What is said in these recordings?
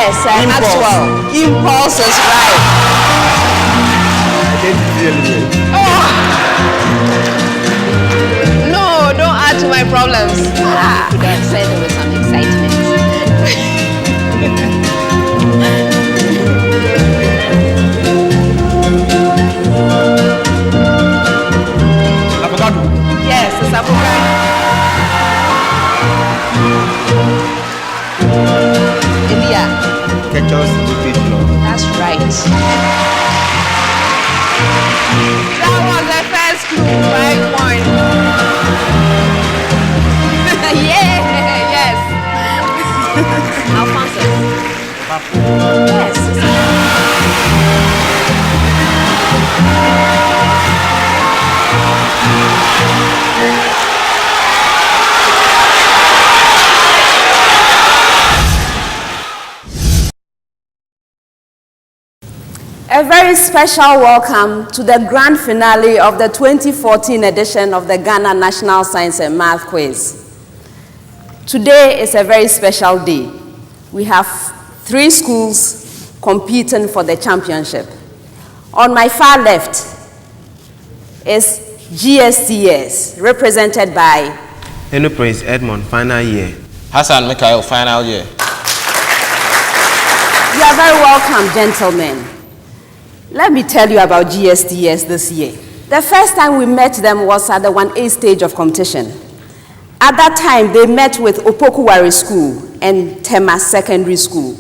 Yes, actual. Impulse is right. I didn't really. No, don't add to my problems. Could have said there was some excitement. Avocado. Yes, it's avocado. India. Ketchup with love. That's right. That was the first clue. Right one. Yeah, yes. Alphonsus. A very special welcome to the grand finale of the 2014 edition of the Ghana National Science and Math Quiz. Today is a very special day. We have 3 schools competing for the championship. On my far left is Gsts, represented by Enterprise Edmond, final year. Hassan Mikhail, final year. You are very welcome, gentlemen. Let me tell you about Gsts this year. The first time we met them was at the 1A stage of competition. At that time, they met with Opokuwari School and Tema Secondary School.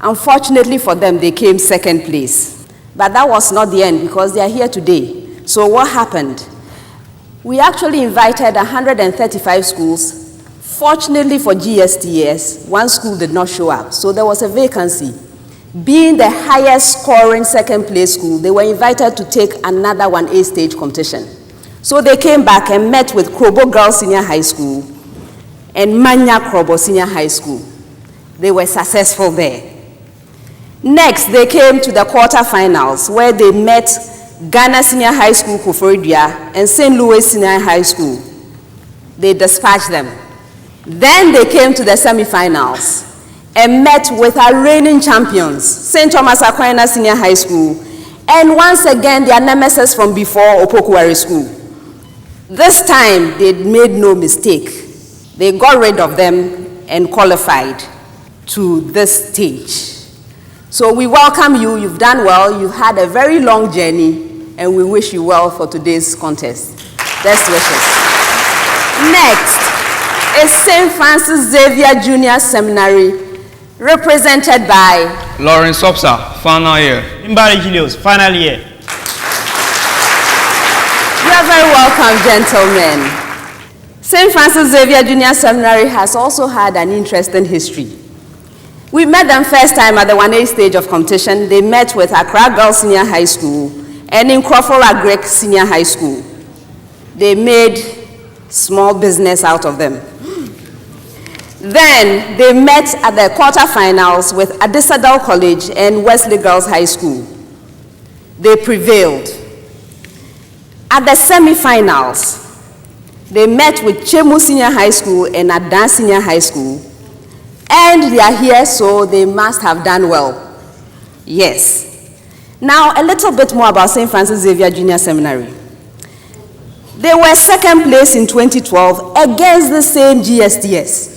Unfortunately for them, they came second place. But that was not the end because they are here today. So what happened? We actually invited 135 schools. Fortunately for Gsts, 1 school did not show up, so there was a vacancy. Being the highest scoring second place school, they were invited to take another 1A stage competition. So they came back and met with Krobo Girls Senior High School and Manya Krobo Senior High School. They were successful there. Next, they came to the quarterfinals where they met Ghana Senior High School Koforidua and St. Louis Senior High School. They dispatched them. Then they came to the semifinals and met with our reigning champions, St. Thomas Aquinas Senior High School, and once again their nemesis from before, Opokuwari School. This time they made no mistake. They got rid of them and qualified to this stage. So we welcome you. You've done well. You've had a very long journey, and we wish you well for today's contest. Best wishes. Next is St. Francis Xavier Jnr. Seminary, represented by Lawrence Opsa, final year. Mbari Julius, final year. You are very welcome, gentlemen. St. Francis Xavier Jnr. Seminary has also had an interesting history. We met them first time at the 1A stage of competition. They met with Accra Girls Senior High School and in Crawford Agrek Senior High School. They made small business out of them. Then they met at the quarterfinals with Adisadel College and Wesley Girls High School. They prevailed. At the semifinals, they met with Chemu Senior High School and Adan Senior High School. And they are here, so they must have done well. Yes. Now, a little bit more about St. Francis Xavier Jnr. Seminary. They were second place in 2012 against the same Gsts.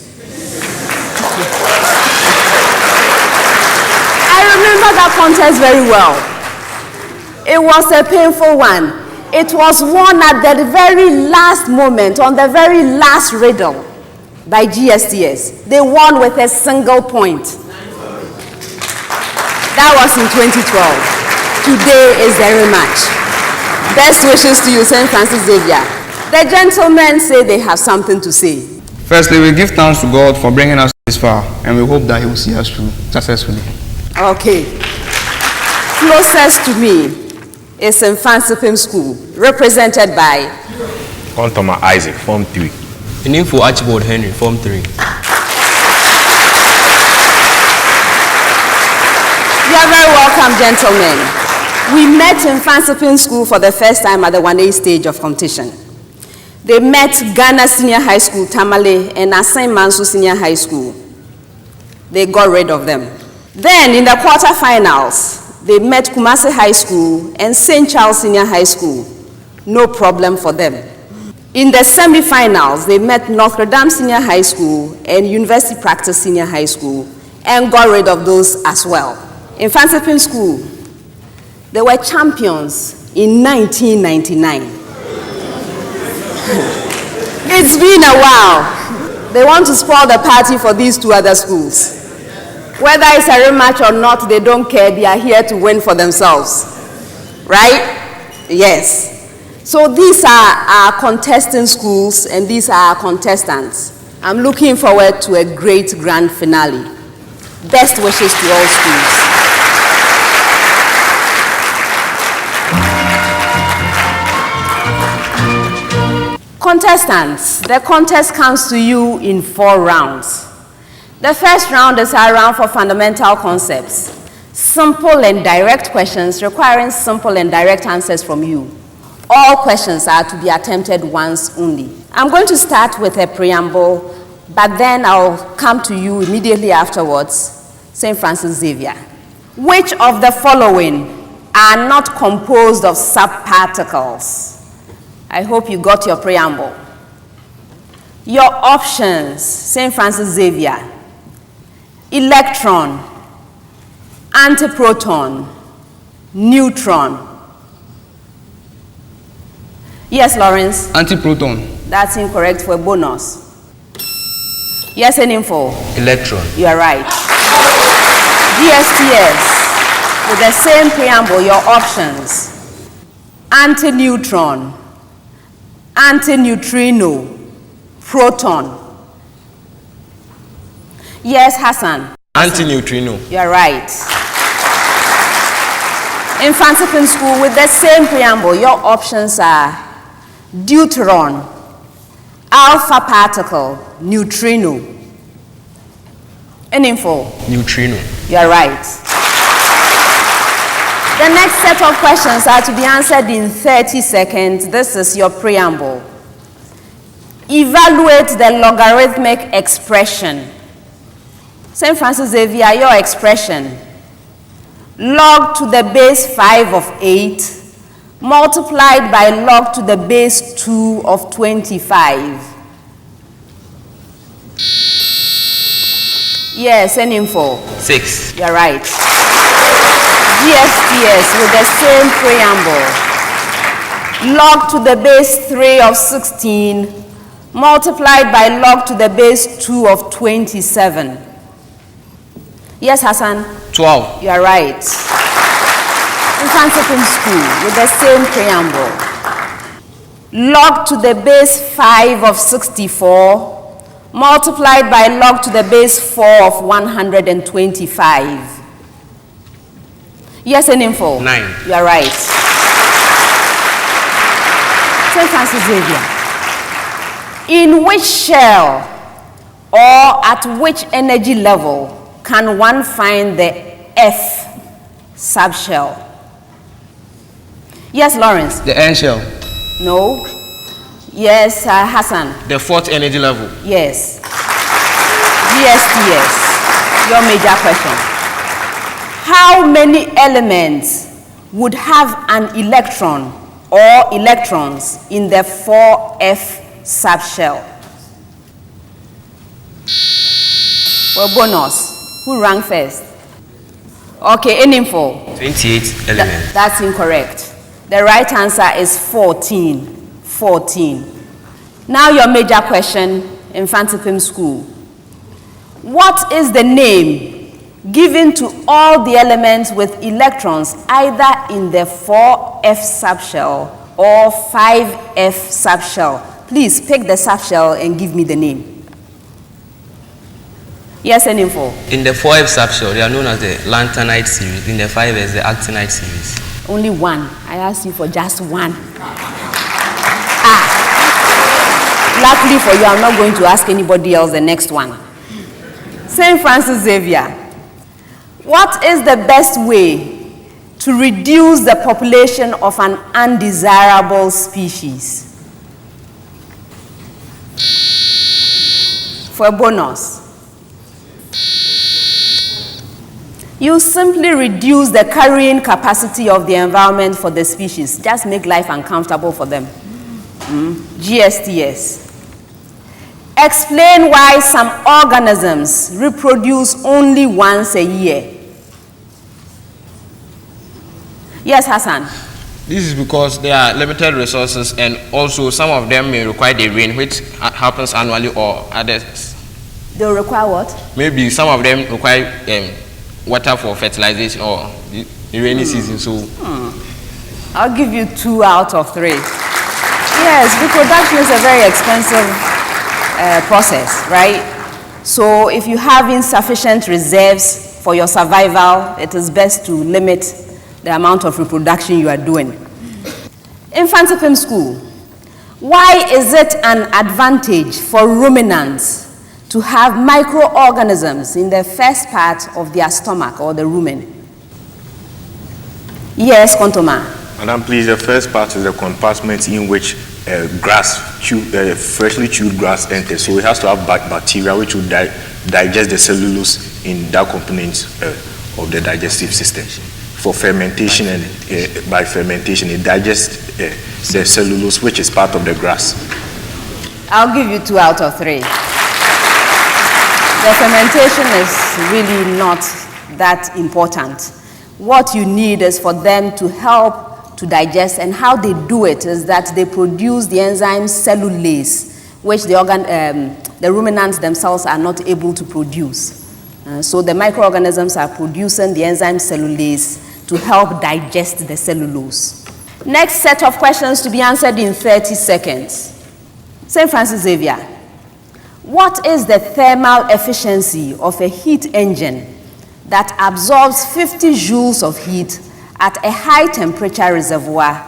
I remember that contest very well. It was a painful one. It was won at the very last moment, on the very last riddle, by Gsts. They won with a single point. That was in 2012. Today is the rematch. Best wishes to you, St. Francis Xavier. The gentlemen say they have something to say. Firstly, we give thanks to God for bringing us this far, and we hope that He will see us through successfully. Okay. Closest to me is Mfantsipim School, represented by Kontoma Isaac, Form 3. Info Archibald Henry, Form 3. You are very welcome, gentlemen. We met in Mfantsipim School for the first time at the 1A stage of competition. They met Ghana Senior High School, Tamale, and Asain Mansu Senior High School. They got rid of them. Then in the quarterfinals, they met Kumasi High School and St. Charles Senior High School. No problem for them. In the semifinals, they met Notre Dame Senior High School and University Practice Senior High School and got rid of those as well. In Mfantsipim School, they were champions in 1999. It's been a while. They want to spoil the party for these two other schools. Whether it's a rematch or not, they don't care. They are here to win for themselves. Right? Yes. So these are our contesting schools and these are our contestants. I'm looking forward to a great grand finale. Best wishes to all schools. Contestants, the contest comes to you in 4 rounds. The first round is our round for fundamental concepts. Simple and direct questions requiring simple and direct answers from you. All questions are to be attempted once only. I'm going to start with a preamble, but then I'll come to you immediately afterwards. St. Francis Xavier. Which of the following are not composed of subparticles? I hope you got your preamble. Your options, St. Francis Xavier. Electron, antiproton, neutron. Yes, Lawrence? Antiproton. That's incorrect for a bonus. Yes, and info? Electron. You are right. Gsts, with the same preamble, your options. Antineutron, antineutrino, proton. Yes, Hassan? Antineutrino. You are right. In Mfantsipim School, with the same preamble, your options are deuteron, alpha particle, neutrino. Any info? Neutrino. You are right. The next set of questions are to be answered in 30 seconds. This is your preamble. Evaluate the logarithmic expression. St. Francis Xavier, your expression. Log to the base 5 of 8 multiplied by log to the base 2 of 25. Yes, any info? 6. You're right. Gsts with the same preamble. Log to the base 3 of 16 multiplied by log to the base 2 of 27. Yes, Hassan? 12. You are right. In Mfantsipim School, with the same preamble. Log to the base 5 of 64 multiplied by log to the base 4 of 125. Yes, and info? 9. You are right. St. Francis Xavier. In which shell or at which energy level can one find the F subshell? Yes, Lawrence? The N shell. No. Yes, Hassan? The 4th energy level. Yes. Gsts, your major question. How many elements would have an electron or electrons in the 4F subshell? For bonus, who rang first? Okay, any info? 28 elements. That's incorrect. The right answer is 14. 14. Now your major question in Mfantsipim School. What is the name given to all the elements with electrons either in the 4F subshell or 5F subshell? Please pick the subshell and give me the name. Yes, and info? In the 4F subshell, they are known as the lanthanide series. In the 5S, the actinide series. Only one. I asked you for just one. Luckily for you, I'm not going to ask anybody else the next one. St. Francis Xavier, what is the best way to reduce the population of an undesirable species? For a bonus. You simply reduce the carrying capacity of the environment for the species. Just make life uncomfortable for them. Gsts. Explain why some organisms reproduce only once a year. Yes, Hassan. This is because there are limited resources, and also some of them may require the rain, which happens annually, or others. They require what? Maybe some of them require water for fertilization or the rainy season. So I'll give you 2 out of 3. Yes, reproduction is a very expensive process, right? So if you have insufficient reserves for your survival, it is best to limit the amount of reproduction you are doing. Mfantsipim School, why is it an advantage for ruminants to have microorganisms in the first part of their stomach or the rumen? Yes, Kontoma. Madam, please, the first part is the compartment in which freshly chewed grass enters. So it has to have bacteria which will digest the cellulose in that component of the digestive system. For fermentation, and by fermentation, it digests the cellulose which is part of the grass. I'll give you 2 out of 3. The fermentation is really not that important. What you need is for them to help to digest, and how they do it is that they produce the enzyme cellulase, which the ruminants themselves are not able to produce. So the microorganisms are producing the enzyme cellulase to help digest the cellulose. Next set of questions to be answered in 30 seconds. St. Francis Xavier, what is the thermal efficiency of a heat engine that absorbs 50 joules of heat at a high temperature reservoir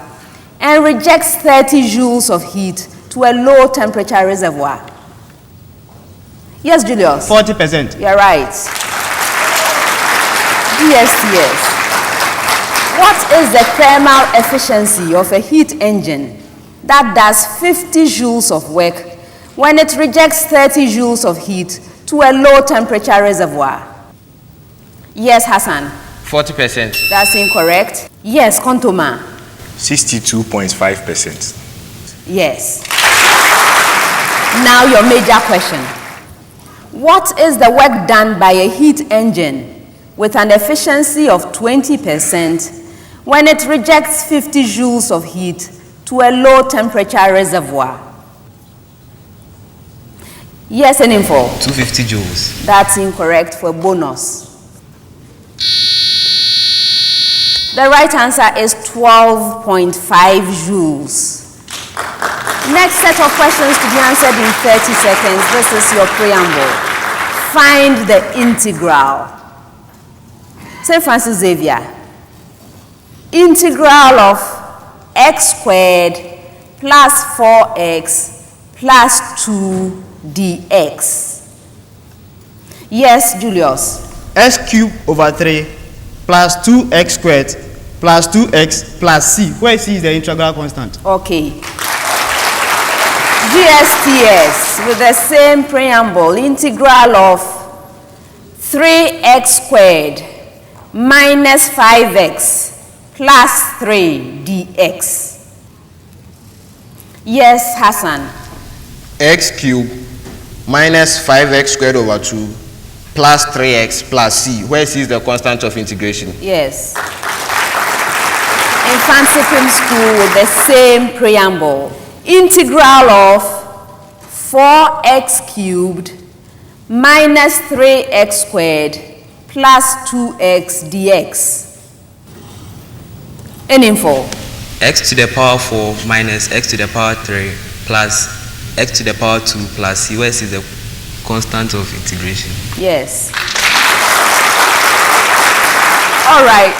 and rejects 30 joules of heat to a low temperature reservoir? Yes, Julius? 40%. You're right. Gsts. What is the thermal efficiency of a heat engine that does 50 joules of work when it rejects 30 joules of heat to a low temperature reservoir? Yes, Hassan. 40%. That's incorrect. Yes, Kontoma. 62.5%. Yes. Now your major question. What is the work done by a heat engine with an efficiency of 20% when it rejects 50 joules of heat to a low temperature reservoir? Yes, and info. 250 joules. That's incorrect for bonus. The right answer is 12.5 joules. Next set of questions to be answered in 30 seconds. This is your preamble. Find the integral. St. Francis Xavier. Integral of x squared plus 4x plus 2 dx. Yes, Julius. X cubed over 3 plus 2x squared plus 2x plus c, where c is the integral constant. Okay. Gsts with the same preamble. Integral of 3x squared minus 5x plus 3 dx. Yes, Hassan. X cubed minus 5x squared over 2 plus 3x plus c, where c is the constant of integration. Yes. Mfantsipim School with the same preamble. Integral of 4x cubed minus 3x squared plus 2x dx. Any info? X to the power 4 minus x to the power 3 plus x to the power 2 plus c, where c is the constant of integration. Yes. All right.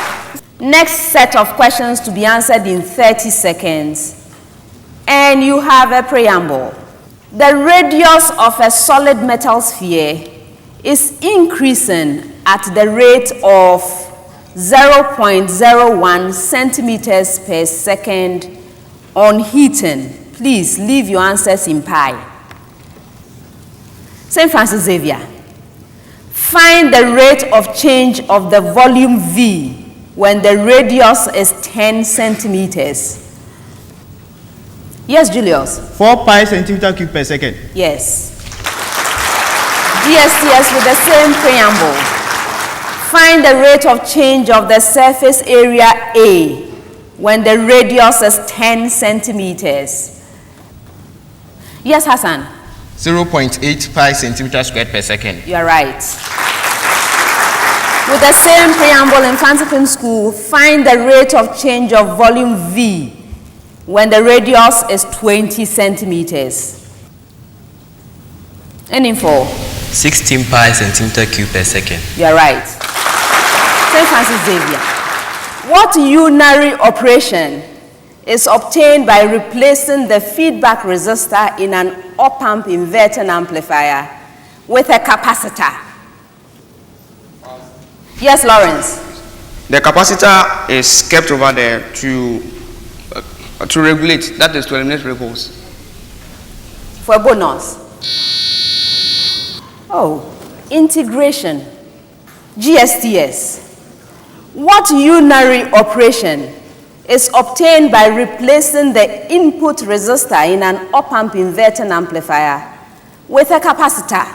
Next set of questions to be answered in 30 seconds. And you have a preamble. The radius of a solid metal sphere is increasing at the rate of 0.01 centimeters per second on heating. Please leave your answers in pi. St. Francis Xavier. Find the rate of change of the volume V when the radius is 10 centimeters. Yes, Julius? 4 pi centimeter cube per second. Yes. GSTS with the same preamble. Find the rate of change of the surface area A when the radius is 10 centimeters. Yes, Hassan? 0.8 pi centimeter squared per second. You are right. With the same preamble in Mfantsipim School, find the rate of change of volume V when the radius is 20 centimeters. Any info? 16 pi centimeter cube per second. You are right. St. Francis Xavier. What unary operation is obtained by replacing the feedback resistor in an op-amp inverting amplifier with a capacitor? Yes, Lawrence? The capacitor is kept over there to regulate, that is to eliminate ripples. For a bonus. Oh, integration. GSTS. What unary operation is obtained by replacing the input resistor in an op-amp inverting amplifier with a capacitor?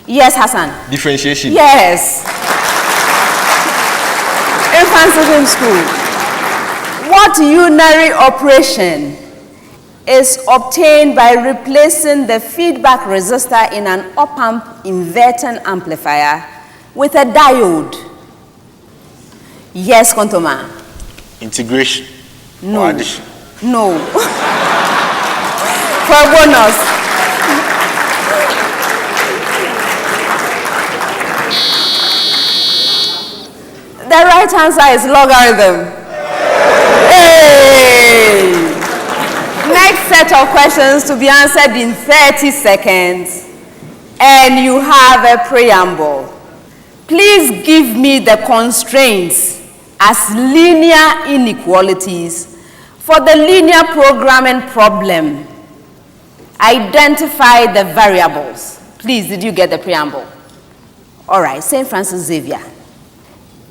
Yes, Hassan? Differentiation. Yes. In Mfantsipim School, what unary operation is obtained by replacing the feedback resistor in an op-amp inverting amplifier with a diode? Yes, Kontoma? Integration. No. Or addition. No. For a bonus. The right answer is logarithm. Hey! Next set of questions to be answered in 30 seconds. And you have a preamble. Please give me the constraints as linear inequalities for the linear programming problem. Identify the variables. Please, did you get the preamble? All right, St. Francis Xavier.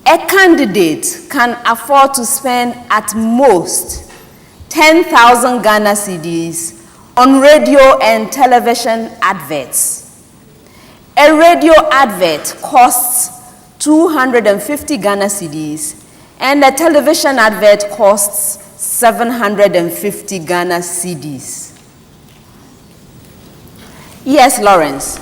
A candidate can afford to spend at most 10,000 Ghana cedis on radio and television adverts. A radio advert costs 250 Ghana cedis and a television advert costs 750 Ghana cedis. Yes, Lawrence?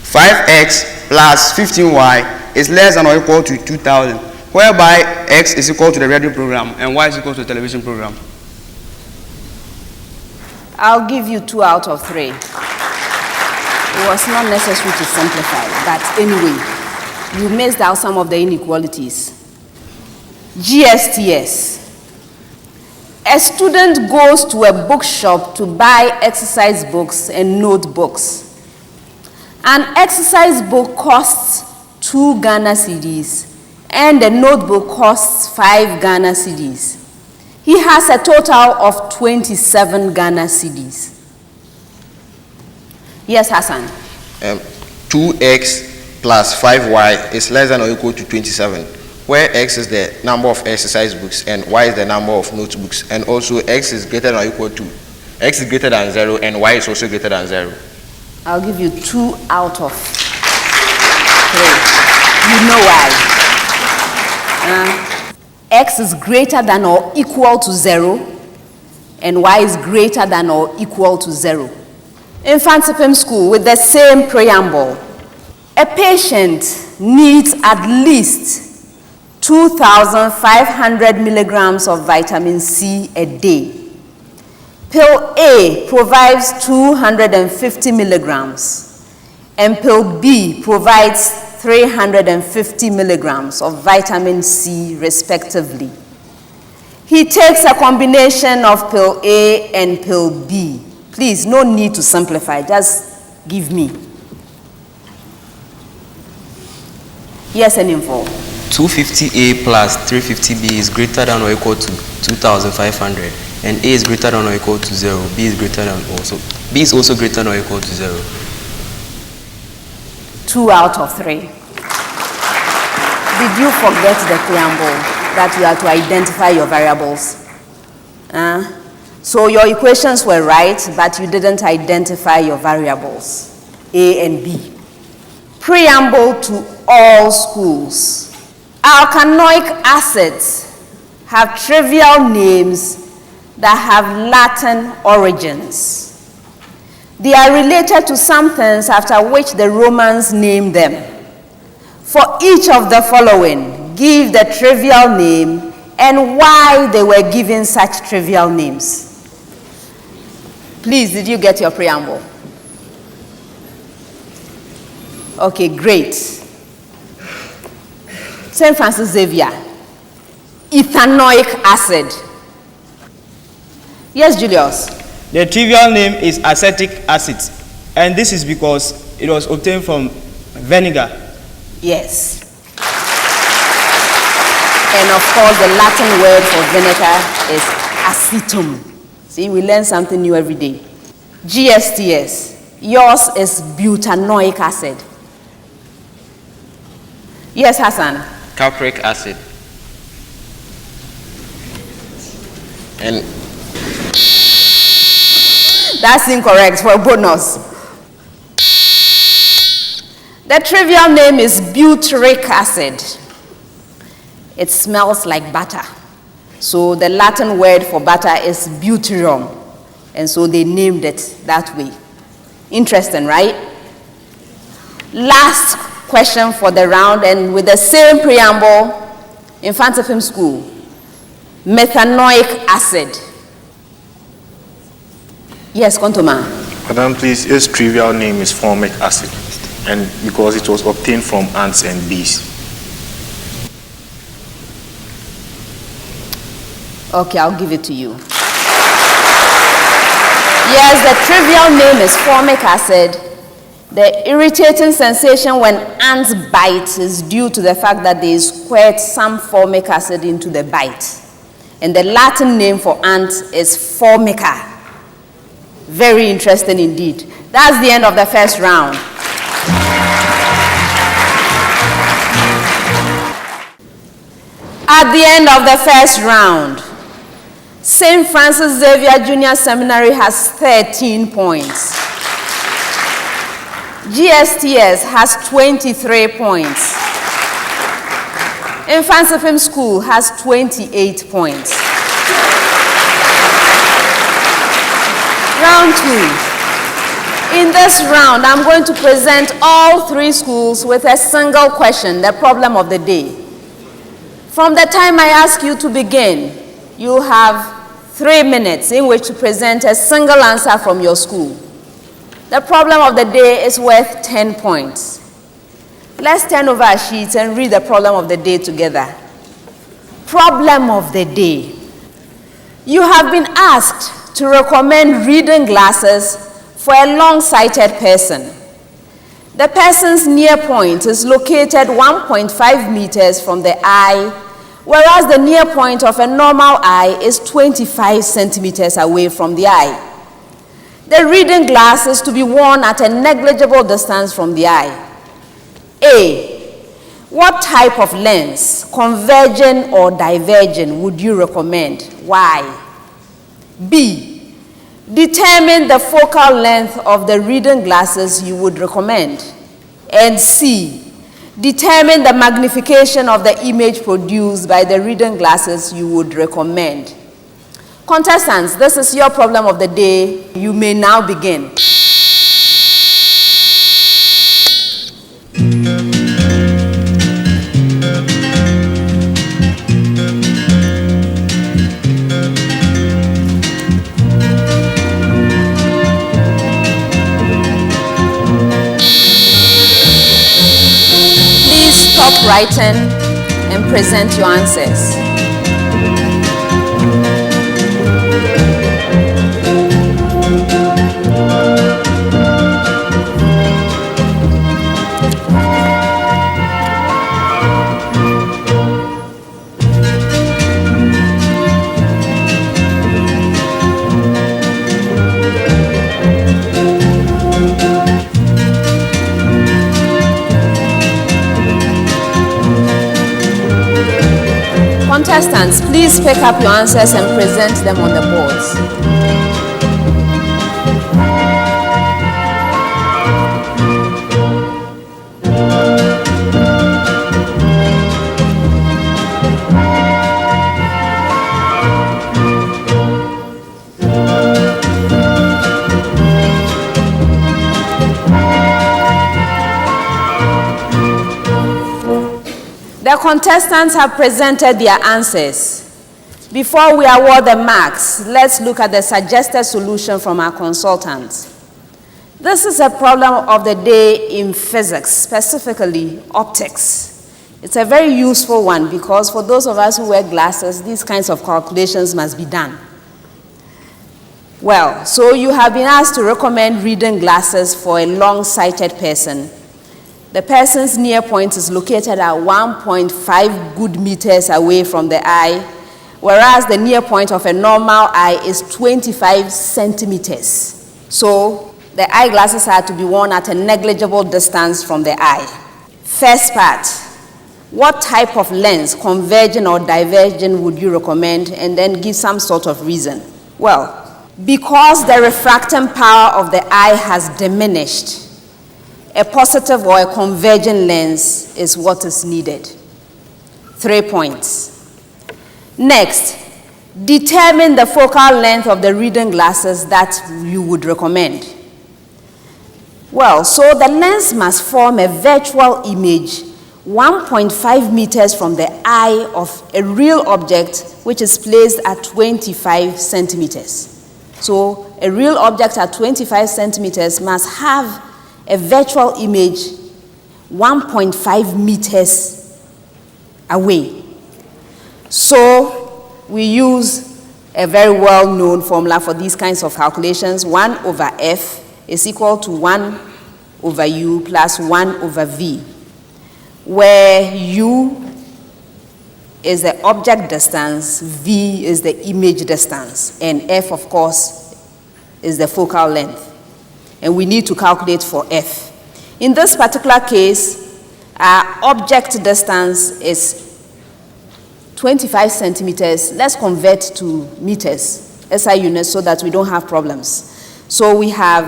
5x plus 15y is less than or equal to 2,000, whereby x is equal to the radio program and y is equal to the television program. I'll give you 2 out of 3. It was not necessary to simplify, but anyway, you missed out some of the inequalities. GSTS. A student goes to a bookshop to buy exercise books and notebooks. An exercise book costs 2 Ghana cedis and a notebook costs 5 Ghana cedis. He has a total of 27 Ghana cedis. Yes, Hassan? 2x plus 5y is less than or equal to 27, where x is the number of exercise books and y is the number of notebooks, and also x is greater than or equal to, x is greater than 0 and y is also greater than 0. I'll give you 2 out of 3. You know why? X is greater than or equal to 0, and y is greater than or equal to 0. In Mfantsipim School, with the same preamble, a patient needs at least 2,500 milligrams of vitamin C a day. Pill A provides 250 milligrams, and pill B provides 350 milligrams of vitamin C, respectively. He takes a combination of pill A and pill B. Please, no need to simplify, just give me. Yes, and info. 250A plus 350B is greater than or equal to 2,500, and A is greater than or equal to 0. B is also greater than or equal to 0. 2 out of 3. Did you forget the preamble that you have to identify your variables? So your equations were right, but you didn't identify your variables, A and B. Preamble to all schools. Alkanoic acids have trivial names that have Latin origins. They are related to some things after which the Romans named them. For each of the following, give the trivial name and why they were given such trivial names. Please, did you get your preamble? Okay, great. St. Francis Xavier, ethanoic acid. Yes, Julius? The trivial name is acetic acid, and this is because it was obtained from vinegar. Yes. And of course, the Latin word for vinegar is acetum. See, we learn something new every day. Gsts, yours is butanoic acid. Yes, Hassan? Capric acid. And That's incorrect for a bonus. The trivial name is butyric acid. It smells like butter. So the Latin word for butter is butyrium. And so they named it that way. Interesting, right? Last question for the round, and with the same preamble, Mfantsipim School. Methanoic acid. Yes, Kontoma. Madam, please, its trivial name is formic acid, and because it was obtained from ants and bees. Okay, I'll give it to you. Yes, the trivial name is formic acid. The irritating sensation when ants bite is due to the fact that they squirt some formic acid into the bite. And the Latin name for ant is formica. Very interesting indeed. That's the end of the first round. At the end of the first round, St. Francis Xavier Jnr. Seminary has 13 points. Gsts has 23 points. Mfantsipim School has 28 points. Round 2. In this round, I'm going to present all 3 schools with a single question, the problem of the day. From the time I ask you to begin, you have 3 minutes in which to present a single answer from your school. The problem of the day is worth 10 points. Let's turn over our sheets and read the problem of the day together. Problem of the day. You have been asked to recommend reading glasses for a long-sighted person. The person's near point is located 1.5 meters from the eye, whereas the near point of a normal eye is 25 centimeters away from the eye. The reading glass is to be worn at a negligible distance from the eye. A. What type of lens, convergent or divergent, would you recommend? Why? B. Determine the focal length of the reading glasses you would recommend. And C. Determine the magnification of the image produced by the reading glasses you would recommend. Contestants, this is your problem of the day. You may now begin. Please stop writing and present your answers. contestants, please pick up your answers and present them on the boards. The contestants have presented their answers. Before we award the marks, let's look at the suggested solution from our consultants. This is a problem of the day in physics, specifically optics. It's a very useful one because for those of us who wear glasses, these kinds of calculations must be done. Well, so you have been asked to recommend reading glasses for a long-sighted person. The person's near point is located at 1.5 good meters away from the eye, whereas the near point of a normal eye is 25 centimeters. So the eyeglasses are to be worn at a negligible distance from the eye. First part, what type of lens, converging or diverging, would you recommend? And then give some sort of reason. Well, because the refracting power of the eye has diminished, a positive or a converging lens is what is needed. 3 points. Next, determine the focal length of the reading glasses that you would recommend. Well, so the lens must form a virtual image 1.5 meters from the eye of a real object which is placed at 25 centimeters. So a real object at 25 centimeters must have a virtual image 1.5 meters away. So we use a very well-known formula for these kinds of calculations. 1 over F is equal to 1 over U plus 1 over V, where U is the object distance, V is the image distance, and F, of course, is the focal length. And we need to calculate for F. In this particular case, our object distance is 25 centimeters. Let's convert to meters, SI units, so that we don't have problems. So we have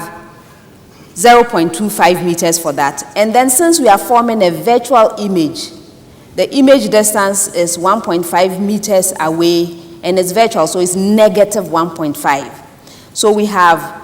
0.25 meters for that. And then since we are forming a virtual image, the image distance is 1.5 meters away, and it's virtual, so it's negative 1.5. So we have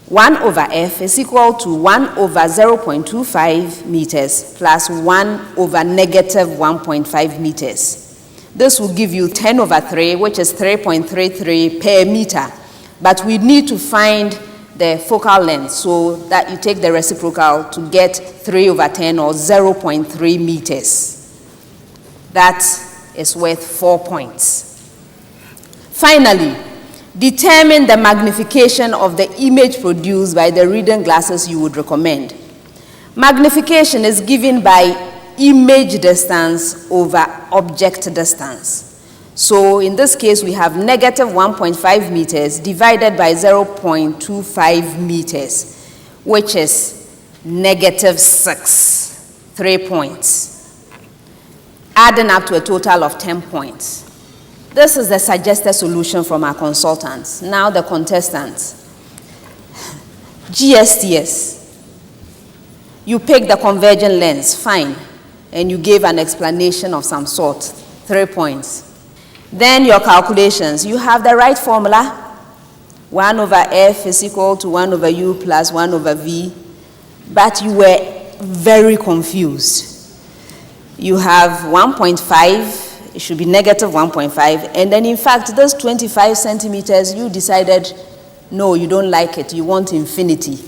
1 over F is equal to 1 over 0.25 meters plus 1 over negative 1.5 meters. This will give you 10 over 3, which is 3.33 per meter. But we need to find the focal length, so that you take the reciprocal to get 3 over 10 or 0.3 meters. That is worth 4 points. Finally, determine the magnification of the image produced by the reading glasses you would recommend. Magnification is given by image distance over object distance. So in this case, we have negative 1.5 meters divided by 0.25 meters, which is negative 6, 3 points, adding up to a total of 10 points. This is the suggested solution from our consultants. Now the contestants. Gsts. You pick the convergent lens, fine, and you gave an explanation of some sort, 3 points. Then your calculations. You have the right formula. 1 over F is equal to 1 over U plus 1 over V, but you were very confused. You have 1.5. It should be negative 1.5. And then, in fact, those 25 centimeters, you decided, no, you don't like it. You want infinity.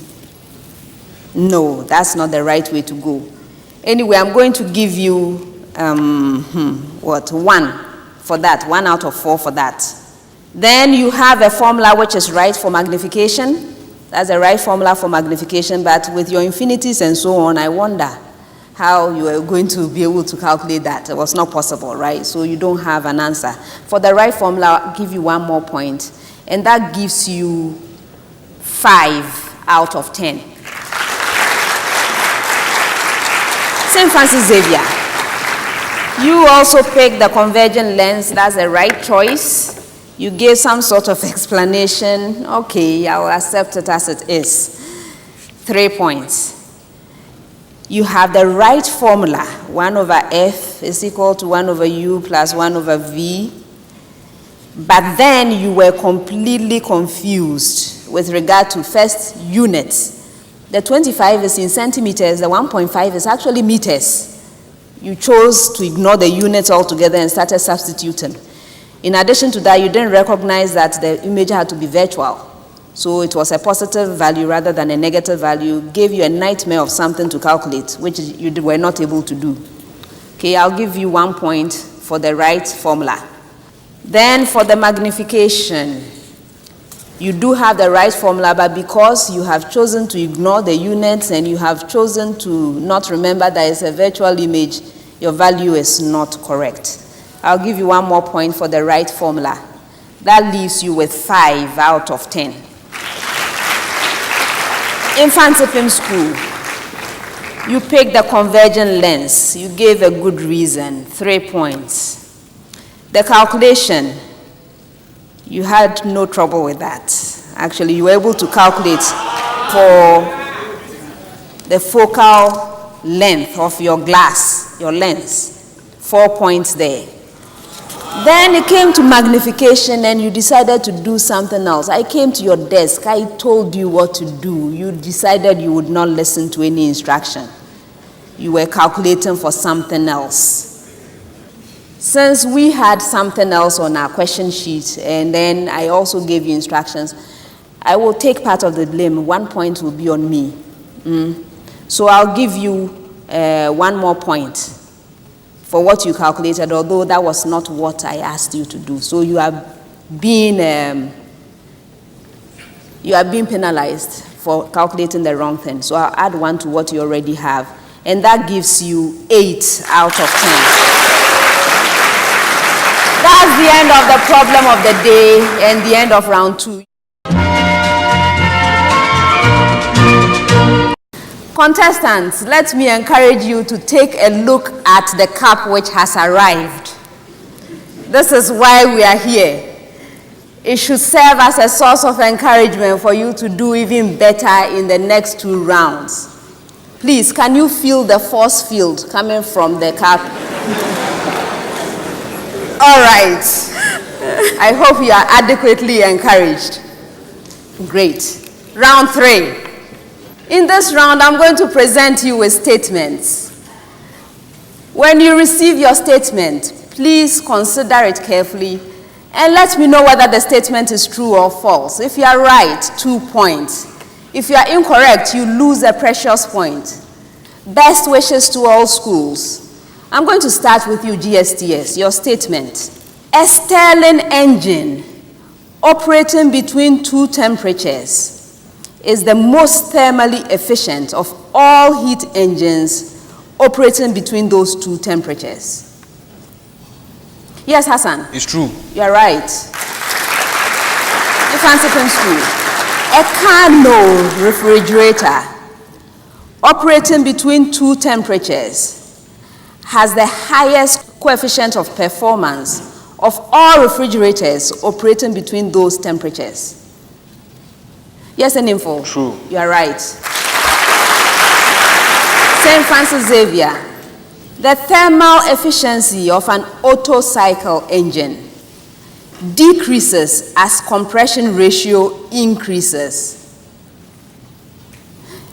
No, that's not the right way to go. Anyway, I'm going to give you, 1 for that, 1 out of 4 for that. Then you have a formula which is right for magnification. That's the right formula for magnification, but with your infinities and so on, I wonder how you are going to be able to calculate that. It was not possible, right? So you don't have an answer. For the right formula, I'll give you 1 more point, and that gives you 5 out of 10. St. Francis Xavier, You also picked the convergent lens. That's the right choice. You gave some sort of explanation. Okay, I will accept it as it is. 3 points. You have the right formula. 1 over F is equal to 1 over U plus 1 over V. But then you were completely confused with regard to first units. The 25 is in centimeters, the 1.5 is actually meters. You chose to ignore the units altogether and started substituting. In addition to that, you didn't recognize that the image had to be virtual. So it was a positive value rather than a negative value, gave you a nightmare of something to calculate, which you were not able to do. Okay, I'll give you 1 point for the right formula. Then for the magnification, you do have the right formula, but because you have chosen to ignore the units and you have chosen to not remember that it's a virtual image, your value is not correct. I'll give you 1 more point for the right formula. That leaves you with 5 out of 10. Mfantsipim School, you picked the convergent lens. You gave a good reason, 3 points. The calculation, you had no trouble with that. Actually, you were able to calculate for the focal length of your glass, your lens, 4 points there. Then it came to magnification and you decided to do something else. I came to your desk, I told you what to do. You decided you would not listen to any instruction. You were calculating for something else. Since we had something else on our question sheet and then I also gave you instructions, I will take part of the blame. 1 point will be on me. So I'll give you 1 more point for what you calculated, although that was not what I asked you to do. So you are being penalized for calculating the wrong thing. So I'll add 1 to what you already have, and that gives you 8 out of 10. That's the end of the problem of the day and the end of round 2. Contestants, let me encourage you to take a look at the cup which has arrived. This is why we are here. It should serve as a source of encouragement for you to do even better in the next 2 rounds. Please, can you feel the force field coming from the cup? All right. I hope you are adequately encouraged. Great. Round 3. In this round, I'm going to present you with statements. When you receive your statement, please consider it carefully and let me know whether the statement is true or false. If you are right, 2 points. If you are incorrect, you lose a precious point. Best wishes to all schools. I'm going to start with you, Gsts, your statement. A Stirling engine operating between 2 temperatures is the most thermally efficient of all heat engines operating between those 2 temperatures. Yes, Hassan? It's true. You are right. Mfantsipim School. A Carnot refrigerator operating between 2 temperatures has the highest coefficient of performance of all refrigerators operating between those temperatures. Yes, Nsmq? True. You are right. St. Francis Xavier. The thermal efficiency of an Otto cycle engine decreases as compression ratio increases.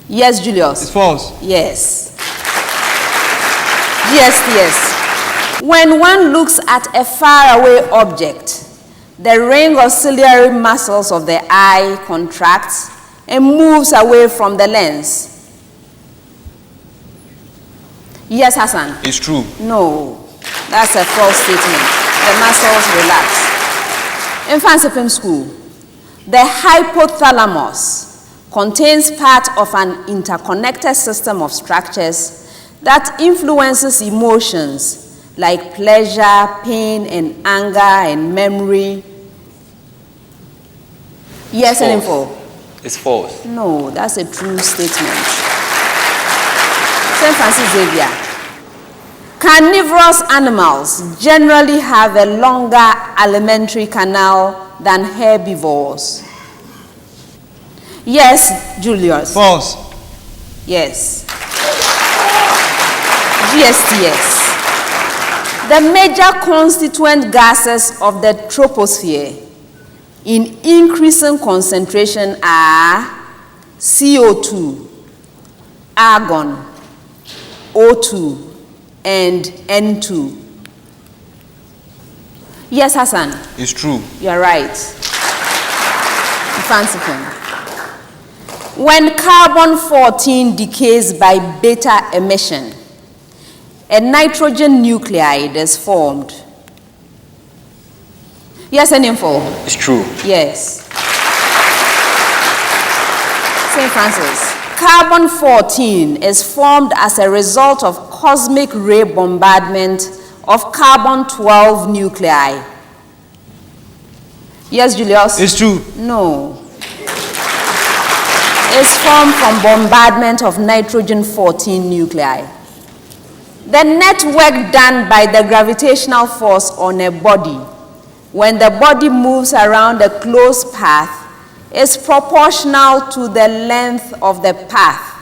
Yes, Julius? It's false. Yes. Gsts. When one looks at a faraway object, the ring of ciliary muscles of the eye contracts and moves away from the lens. Yes, Hassan? It's true. No, that's a false statement. The muscles relax. Mfantsipim School. The hypothalamus contains part of an interconnected system of structures that influences emotions like pleasure, pain, and anger, and memory. Yes, Nsmq? It's false. No, that's a true statement. St. Francis Xavier. Carnivorous animals generally have a longer alimentary canal than herbivores. Yes, Julius. False. Yes. GSTS. The major constituent gases of the troposphere in increasing concentration are CO2, argon, O2, and N2. Yes, Hassan? It's true. You're right. Mfantsipim. When carbon-14 decays by beta emission, a nitrogen nuclide is formed. Yes, Nsmq? It's true. Yes. St. Francis. Carbon-14 is formed as a result of cosmic ray bombardment of carbon-12 nuclei. Yes, Julius? It's true. No. It's formed from bombardment of nitrogen-14 nuclei. The net work done by the gravitational force on a body when the body moves around a closed path is proportional to the length of the path.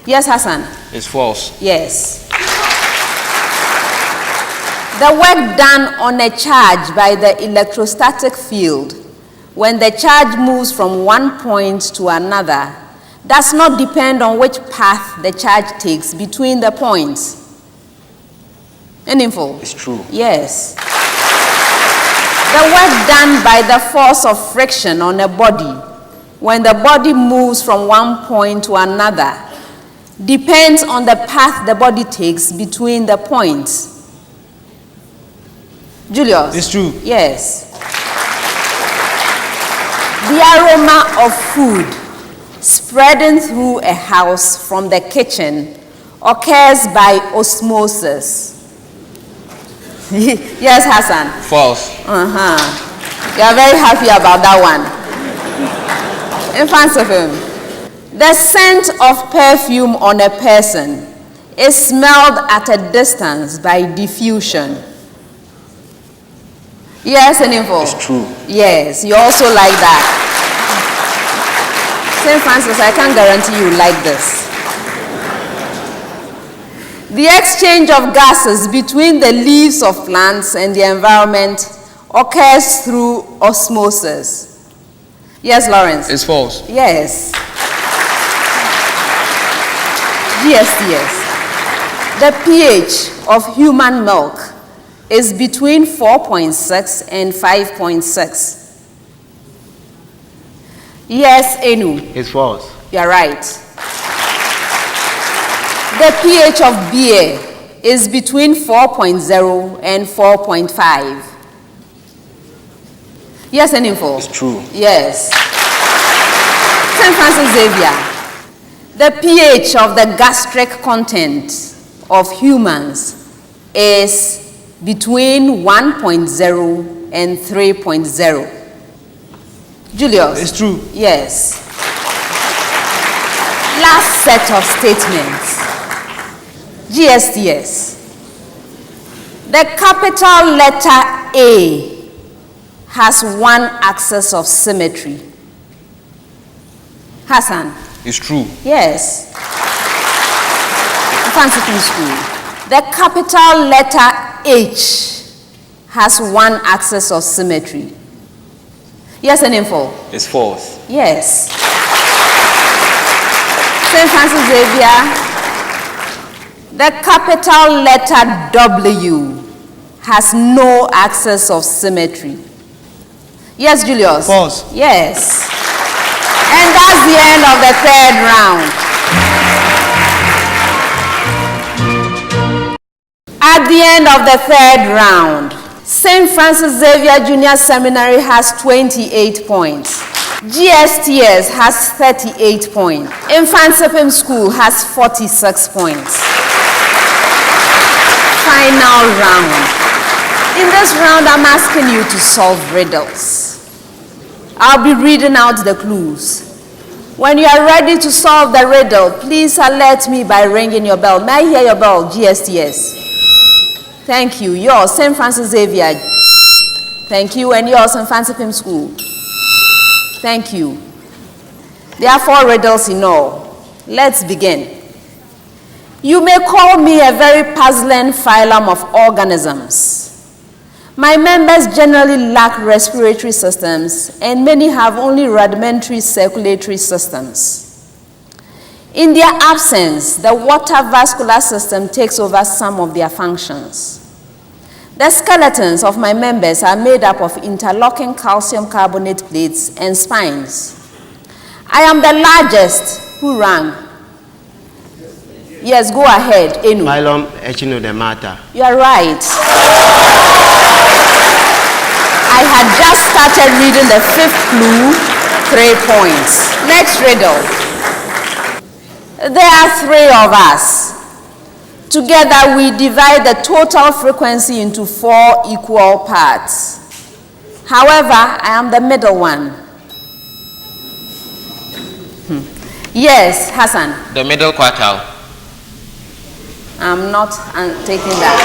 Yes, Hassan? It's false. Yes. The work done on a charge by the electrostatic field when the charge moves from one point to another does not depend on which path the charge takes between the points. Nsmq? It's true. Yes. The work done by the force of friction on a body when the body moves from one point to another depends on the path the body takes between the points. Julius? It's true. Yes. The aroma of food spreading through a house from the kitchen occurs by osmosis. Yes, Hassan? False. You are very happy about that one. Mfantsipim. The scent of perfume on a person is smelled at a distance by diffusion. Yes, Nsmq? It's true. Yes, you also like that. St. Francis, I can't guarantee you like this. The exchange of gases between the leaves of plants and the environment occurs through osmosis. Yes, Lawrence? It's false. Yes. GSTS. The pH of human milk is between 4.6 and 5.6. Yes, Enu? It's false. You're right. The pH of beer is between 4.0 and 4.5. Yes, Nsmq? It's true. Yes. St. Francis Xavier. The pH of the gastric content of humans is between 1.0 and 3.0. Julius? It's true. Yes. Last set of statements. GSTS. The capital letter A has one axis of symmetry. Hassan? It's true. Yes. Mfantsipim School. The capital letter H has one axis of symmetry. Yes, Nsmq? It's false. Yes. St. Francis Xavier. The capital letter W has no axis of symmetry. Yes, Julius? False. Yes. And that's the end of the third round. At the end of the third round, St. Francis Xavier Jnr. Seminary has 28 points. GSTS has 38 points. Mfantsipim School has 46 points. Final round. In this round, I'm asking you to solve riddles. I'll be reading out the clues. When you are ready to solve the riddle, please alert me by ringing your bell. May I hear your bell, GSTS? Thank you. Yours, St. Francis Xavier. Thank you. And yours, Mfantsipim School. Thank you. There are 4 riddles in all. Let's begin. You may call me a very puzzling phylum of organisms. My members generally lack respiratory systems, and many have only rudimentary circulatory systems. In their absence, the water vascular system takes over some of their functions. The skeletons of my members are made up of interlocking calcium carbonate plates and spines. I am the largest. Who rang? Yes, go ahead, Enu. Phylum Echinodemata. You are right. I had just started reading the 5th clue, 3 points. Next riddle. There are 3 of us. Together we divide the total frequency into 4 equal parts. However, I am the middle one. Yes, Hassan. The middle quartile. I'm not taking that.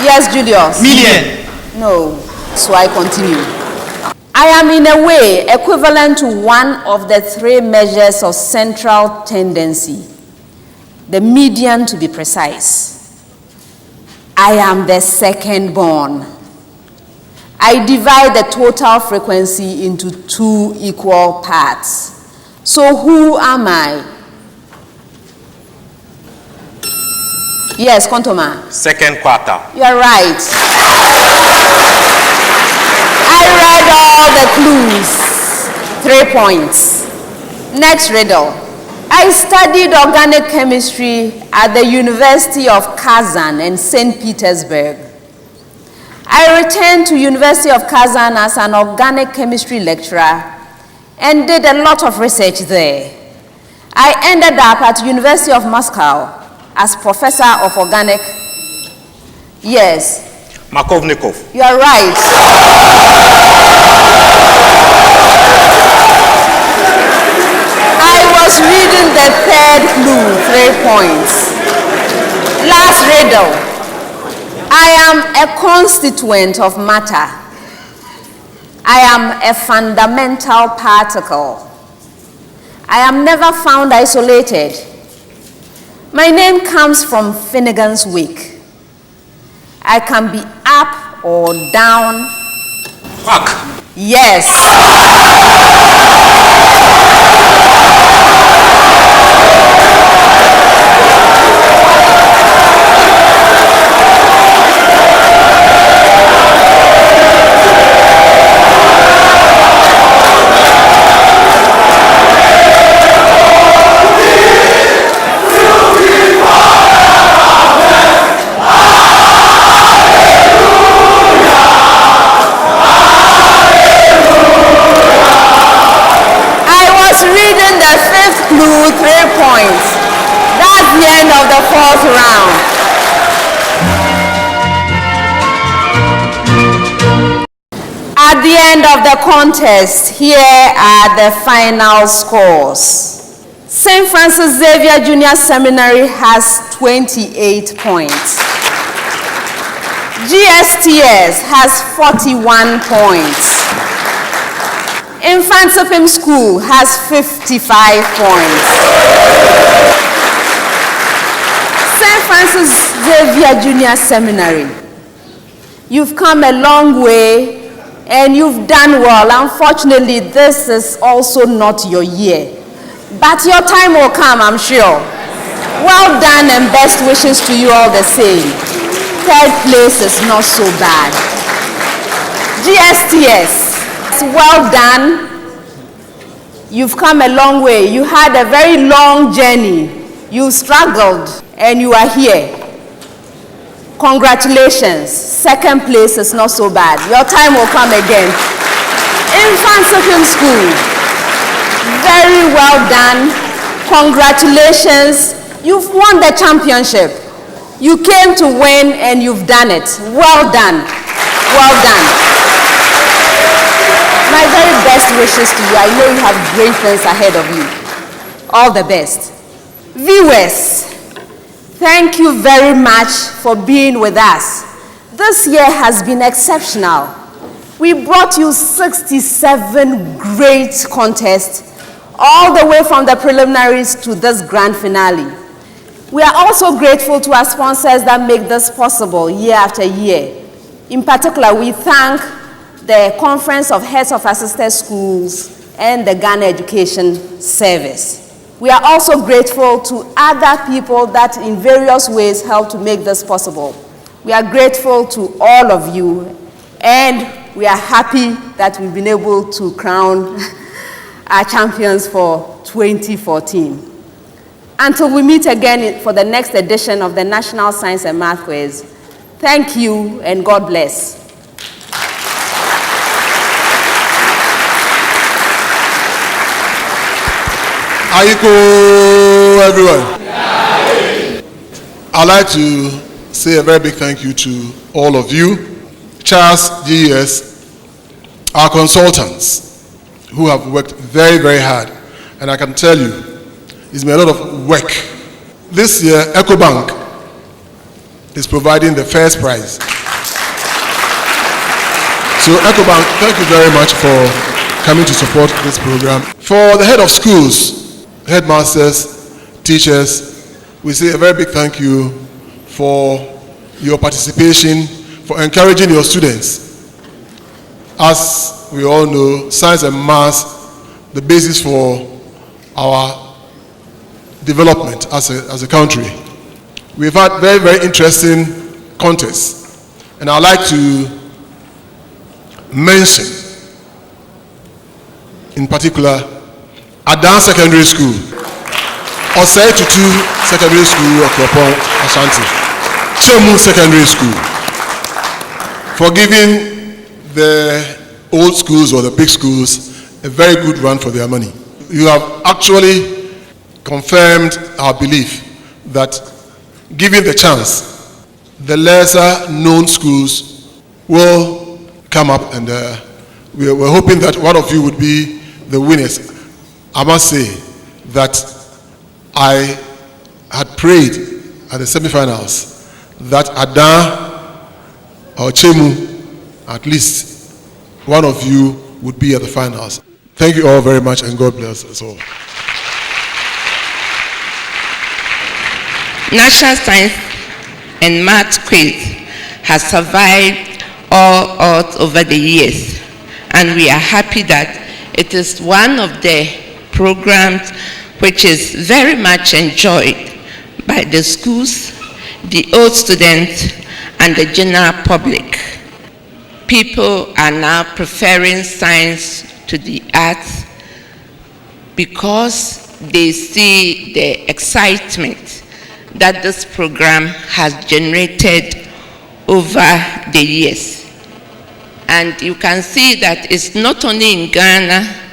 Yes, Julius. Median. No, so I continue. I am in a way equivalent to one of the 3 measures of central tendency, the median to be precise. I am the second born. I divide the total frequency into 2 equal parts. So who am I? Yes, Kontoma. Second quarter. You're right. I read all the clues. 3 points. Next riddle. I studied organic chemistry at the University of Kazan in St. Petersburg. I returned to University of Kazan as an organic chemistry lecturer and did a lot of research there. I ended up at University of Moscow as professor of organic. Yes. Makovnikov. You are right. I was reading the 3rd clue, 3 points. Last riddle. I am a constituent of matter. I am a fundamental particle. I am never found isolated. My name comes from Finnegan's Wake. I can be up or down. Fuck. Yes. Of the 4th round. At the end of the contest, here are the final scores. St. Francis Xavier Jnr. Seminary has 28 points. Gsts has 41 points. Mfantsipim School has 55 points. St. Francis Xavier Jnr. Seminary, you've come a long way and you've done well. Unfortunately, this is also not your year. But your time will come, I'm sure. Well done and best wishes to you all the same. 3rd place is not so bad. GSTS, well done. You've come a long way. You had a very long journey. You struggled and you are here. Congratulations. 2nd place is not so bad. Your time will come again. Mfantsipim School, very well done. Congratulations. You've won the championship. You came to win and you've done it. Well done. Well done. My very best wishes to you. I know you have great things ahead of you. All the best. Viewers, thank you very much for being with us. This year has been exceptional. We brought you 67 great contests, all the way from the preliminaries to this grand finale. We are also grateful to our sponsors that make this possible year after year. In particular, we thank the Conference of Heads of Assisted Schools and the Ghana Education Service. We are also grateful to other people that in various ways help to make this possible. We are grateful to all of you, and we are happy that we've been able to crown our champions for 2014. Until we meet again for the next edition of the National Science and Math Quiz, thank you and God bless. Aiko, everyone. I'd like to say a very big thank you to all of you, Charles, GES, our consultants, who have worked very, very hard. And I can tell you, it's been a lot of work. This year, EcoBank is providing the first prize. So EcoBank, thank you very much for coming to support this program. For the head of schools, headmasters, teachers, we say a very big thank you for your participation, for encouraging your students. As we all know, science and math, the basis for our development as a country. We've had very, very interesting contests, and I'd like to mention, in particular, Adan Secondary School, Osei Tutu Secondary School, Okropon, Ashanti, Chemu Secondary School, for giving the old schools or the big schools a very good run for their money. You have actually confirmed our belief that, given the chance, the lesser known schools will come up, and we're hoping that one of you would be the winners. I must say that I had prayed at the semifinals that Adan or Chemu, at least one of you would be at the finals. Thank you all very much, and God bless us all. National Science and Math Quiz has survived all odds over the years, and we are happy that it is one of the programs which is very much enjoyed by the schools, the old students, and the general public. People are now preferring science to the arts because they see the excitement that this program has generated over the years. And you can see that it's not only in Ghana,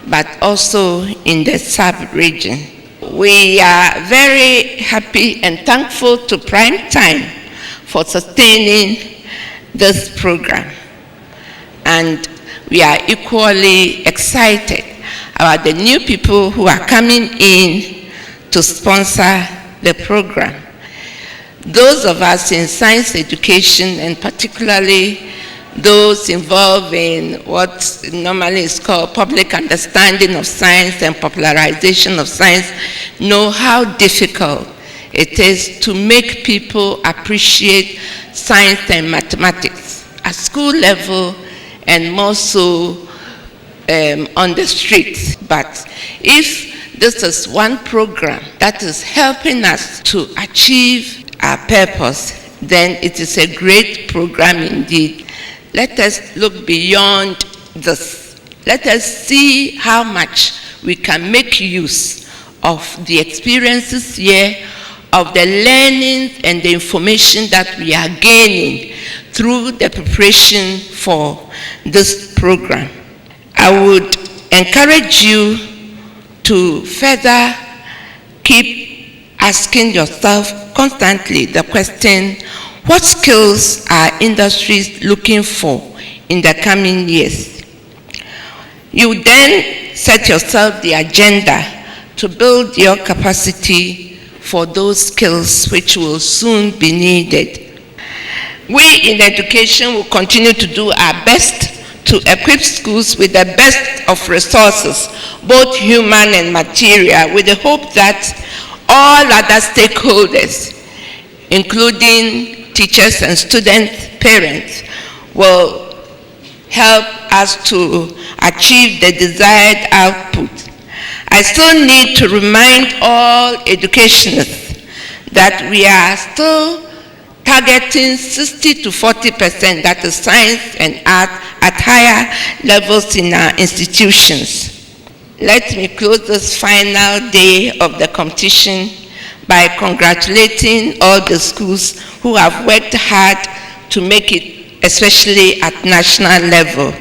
but also in the sub-region. We are very happy and thankful to Prime Time for sustaining this program. And we are equally excited about the new people who are coming in to sponsor the program. Those of us in science education, and particularly those involved in what normally is called public understanding of science and popularization of science, know how difficult it is to make people appreciate science and mathematics at school level, and more so on the streets. But if this is one program that is helping us to achieve our purpose, then it is a great program indeed. Let us look beyond this. Let us see how much we can make use of the experiences here, of the learning and the information that we are gaining through the preparation for this program. I would encourage you to further keep asking yourself constantly the question, what skills are industries looking for in the coming years? You then set yourself the agenda to build your capacity for those skills which will soon be needed. We in education will continue to do our best to equip schools with the best of resources, both human and material, with the hope that all other stakeholders, including teachers and students, parents, will help us to achieve the desired output. I still need to remind all educationists that we are still targeting 60 to 40%, that is science and art, at higher levels in our institutions. Let me close this final day of the competition by congratulating all the schools who have worked hard to make it, especially at national level.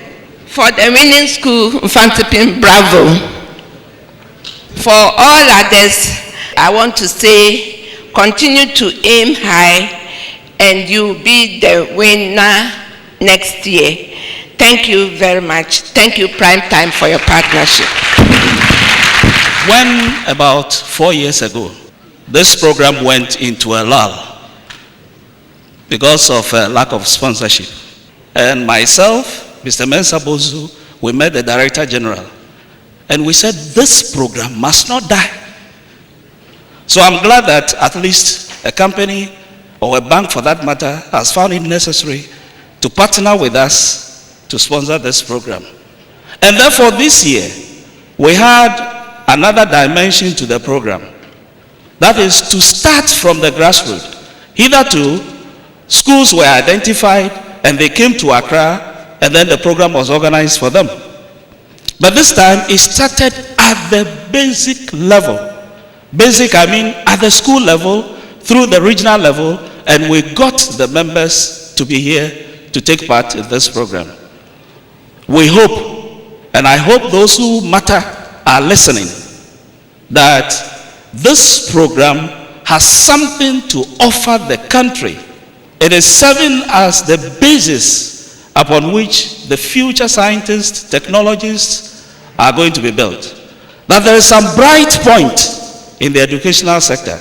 For the winning school, Mfantsipim, bravo. For all others, I want to say, continue to aim high and you'll be the winner next year. Thank you very much. Thank you, Prime Time, for your partnership. When about 4 years ago, this program went into a lull because of a lack of sponsorship. And myself, Mr. Mensabozu, we met the Director General and we said this program must not die. So I'm glad that at least a company or a bank for that matter has found it necessary to partner with us to sponsor this program. And therefore this year we had another dimension to the program. That is to start from the grassroots. Hitherto, schools were identified and they came to Accra and then the program was organized for them. But this time it started at the basic level. Basic, I mean at the school level, through the regional level, and we got the members to be here to take part in this program. We hope, and I hope those who matter are listening, that this program has something to offer the country. It is serving as the basis upon which the future scientists, technologists are going to be built. That there is some bright point in the educational sector.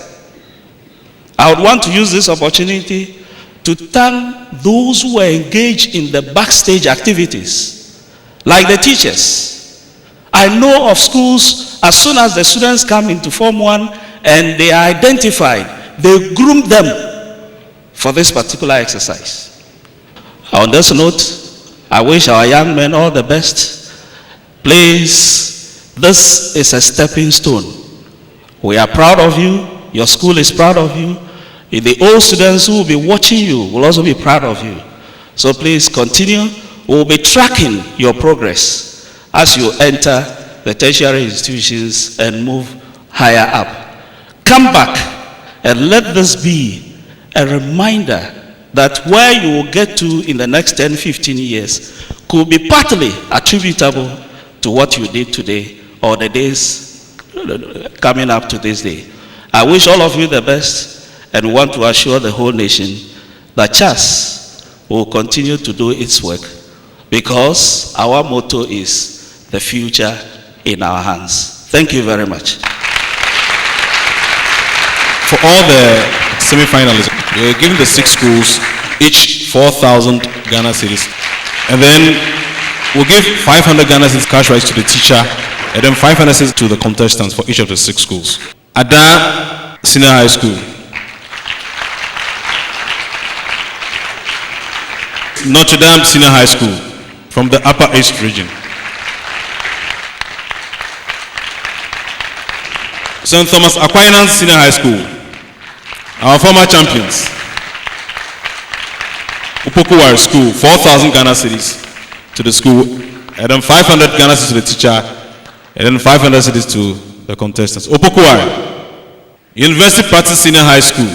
I would want to use this opportunity to thank those who were engaged in the backstage activities, like the teachers. I know of schools, as soon as the students come into Form 1 and they are identified, they groom them for this particular exercise. On this note, I wish our young men all the best. Please, this is a stepping stone. We are proud of you. Your school is proud of you. The old students who will be watching you will also be proud of you. So please continue. We will be tracking your progress as you enter the tertiary institutions and move higher up. Come back and let this be a reminder that where you will get to in the next 10, 15 years could be partly attributable to what you did today or the days coming up to this day. I wish all of you the best and want to assure the whole nation that CHAS will continue to do its work because our motto is the future in our hands. Thank you very much. For all the semi-finalists, we're giving the 6 schools each 4,000 Ghana cedis. And then we'll give 500 Ghana cedis cash rights to the teacher and then 500 cedis to the contestants for each of the 6 schools. Ada Senior High School. Notre Dame Senior High School from the Upper East region. St. Thomas Aquinas Senior High School, our former champions. Upokuwari School, 4,000 Ghana cedis to the school, and then 500 Ghana cedis to the teacher, and then 500 cedis to the contestants. Upokuwari. University Party Senior High School.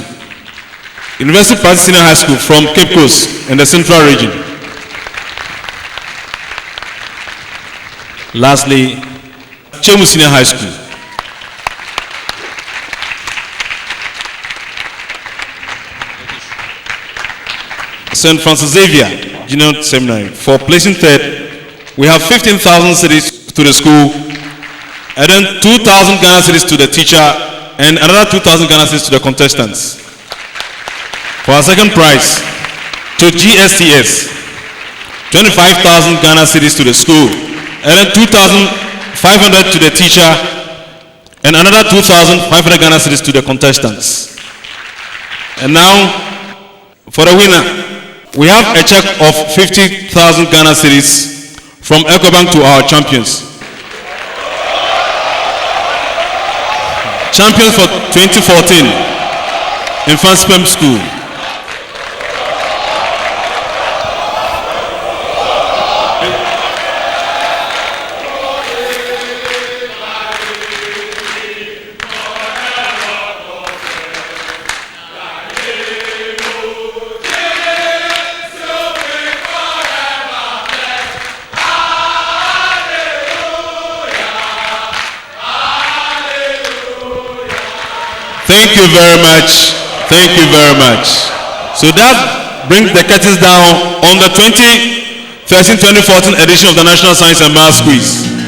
University Party Senior High School from Cape Coast in the Central Region. Lastly, Chemu Senior High School. St. Francis Xavier Jnr. Seminary. For placing third, we have 15,000 cedis to the school, and then 2,000 Ghana cedis to the teacher, and another 2,000 Ghana cedis to the contestants. For our second prize, to GSTS, 25,000 Ghana cedis to the school, and then 2,500 to the teacher, and another 2,500 Ghana cedis to the contestants. And now, for the winner, we have a check of 50,000 Ghana cedis from EcoBank to our champions. Champions for 2014, Mfantsipim School. Thank you very much. Thank you very much. So that brings the curtains down on the 2013-2014 edition of the National Science and Maths Quiz.